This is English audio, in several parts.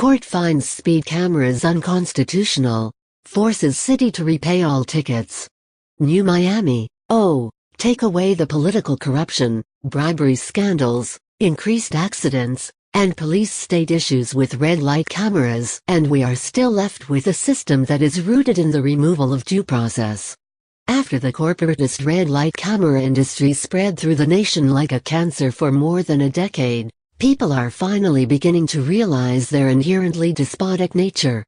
Court finds speed cameras unconstitutional. Forces city to repay all tickets. New Miami. Oh, take away the political corruption, bribery scandals, increased accidents, and police state issues with red light cameras, and we are still left with a system that is rooted in the removal of due process. After the corporatist red light camera industry spread through the nation like a cancer for more than a decade, people are finally beginning to realize their inherently despotic nature.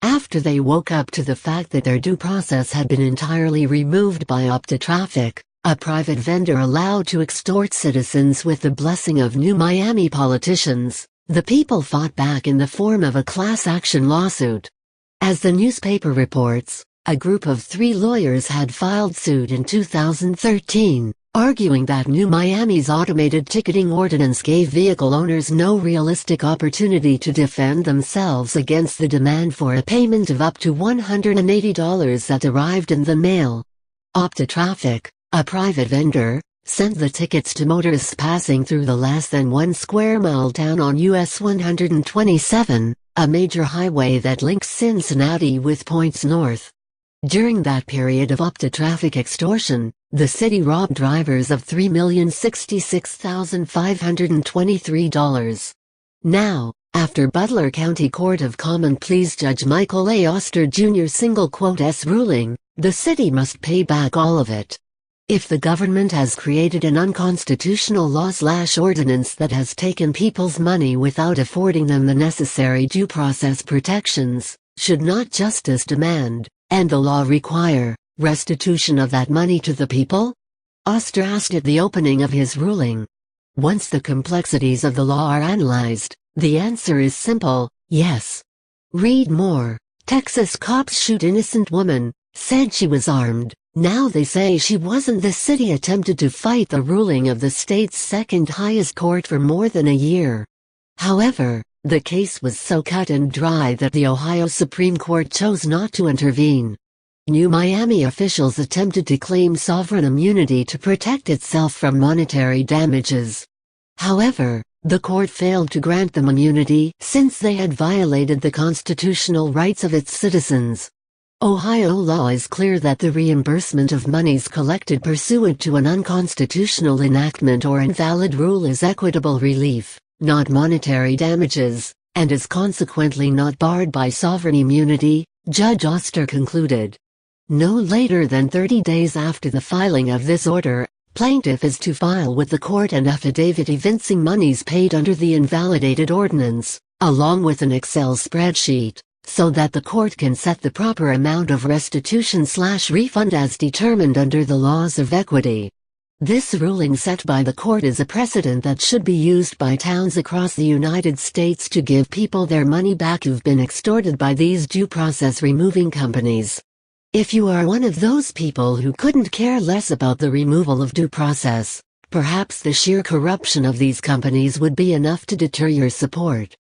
After they woke up to the fact that their due process had been entirely removed by Opta Traffic, a private vendor allowed to extort citizens with the blessing of New Miami politicians, the people fought back in the form of a class action lawsuit. As the newspaper reports, a group of 3 lawyers had filed suit in 2013, arguing that New Miami's automated ticketing ordinance gave vehicle owners no realistic opportunity to defend themselves against the demand for a payment of up to $180 that arrived in the mail. Opta Traffic, a private vendor, sent the tickets to motorists passing through the less than 1 square mile town on US 127, a major highway that links Cincinnati with points north. During that period of Opta Traffic extortion, the city robbed drivers of $3,066,523. Now, after Butler County Court of Common Pleas Judge Michael A. Oster Jr. S ruling, the city must pay back all of it. If the government has created an unconstitutional law/ordinance that has taken people's money without affording them the necessary due process protections, should not justice demand, and the law require, restitution of that money to the people? Oster asked at the opening of his ruling. Once the complexities of the law are analyzed, the answer is simple, yes. Read more. Texas cops shoot innocent woman, said she was armed. Now they say she wasn't. The city attempted to fight the ruling of the state's second highest court for more than a year. However, the case was so cut and dry that the Ohio Supreme Court chose not to intervene. New Miami officials attempted to claim sovereign immunity to protect itself from monetary damages. However, the court failed to grant them immunity since they had violated the constitutional rights of its citizens. Ohio law is clear that the reimbursement of monies collected pursuant to an unconstitutional enactment or invalid rule is equitable relief, not monetary damages, and is consequently not barred by sovereign immunity, Judge Oster concluded. No later than 30 days after the filing of this order, plaintiff is to file with the court an affidavit evincing monies paid under the invalidated ordinance, along with an Excel spreadsheet, so that the court can set the proper amount of restitution/refund as determined under the laws of equity. This ruling set by the court is a precedent that should be used by towns across the United States to give people their money back who've been extorted by these due process removing companies. If you are one of those people who couldn't care less about the removal of due process, perhaps the sheer corruption of these companies would be enough to deter your support.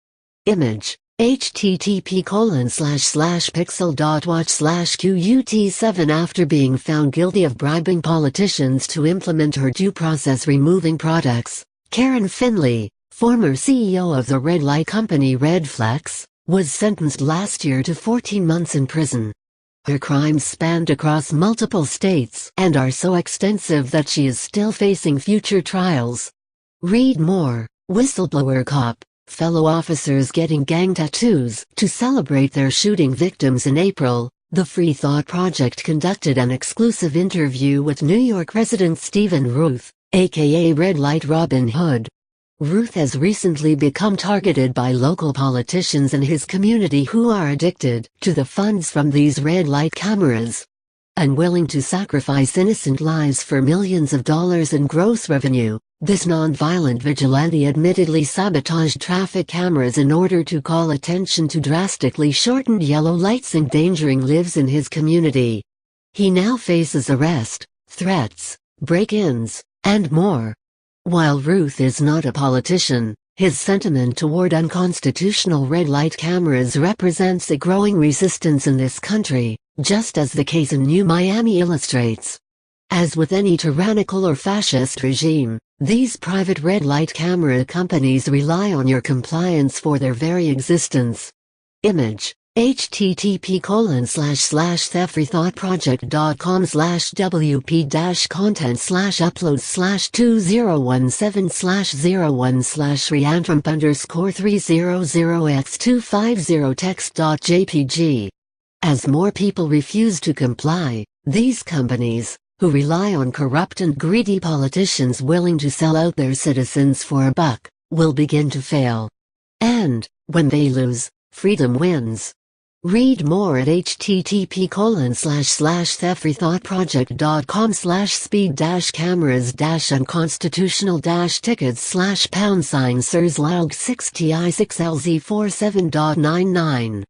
Image http://pixel.watch/QUT7 After being found guilty of bribing politicians to implement her due process removing products, Karen Finley, former CEO of the red light company Redflex, was sentenced last year to 14 months in prison. Her crimes spanned across multiple states and are so extensive that she is still facing future trials. Read more. Whistleblower cop. Fellow officers getting gang tattoos. To celebrate their shooting victims in April, the Free Thought Project conducted an exclusive interview with New York resident Stephen Ruth, aka Red Light Robin Hood. Ruth has recently become targeted by local politicians in his community who are addicted to the funds from these red light cameras. Unwilling to sacrifice innocent lives for millions of dollars in gross revenue, this non-violent vigilante admittedly sabotaged traffic cameras in order to call attention to drastically shortened yellow lights endangering lives in his community. He now faces arrest, threats, break-ins, and more. While Ruth is not a politician, his sentiment toward unconstitutional red light cameras represents a growing resistance in this country, just as the case in New Miami illustrates. As with any tyrannical or fascist regime, these private red light camera companies rely on your compliance for their very existence. Image http://thefreethought project.com/wp-content/upload/2017/01/300x250 text.jpg. As more people refuse to comply, these companies, who rely on corrupt and greedy politicians willing to sell out their citizens for a buck, will begin to fail. And, when they lose, freedom wins. Read more at http://thefreethoughtproject.com/speed-cameras-unconstitutional-tickets/#SIRS LAUG 6TI6LZ47.99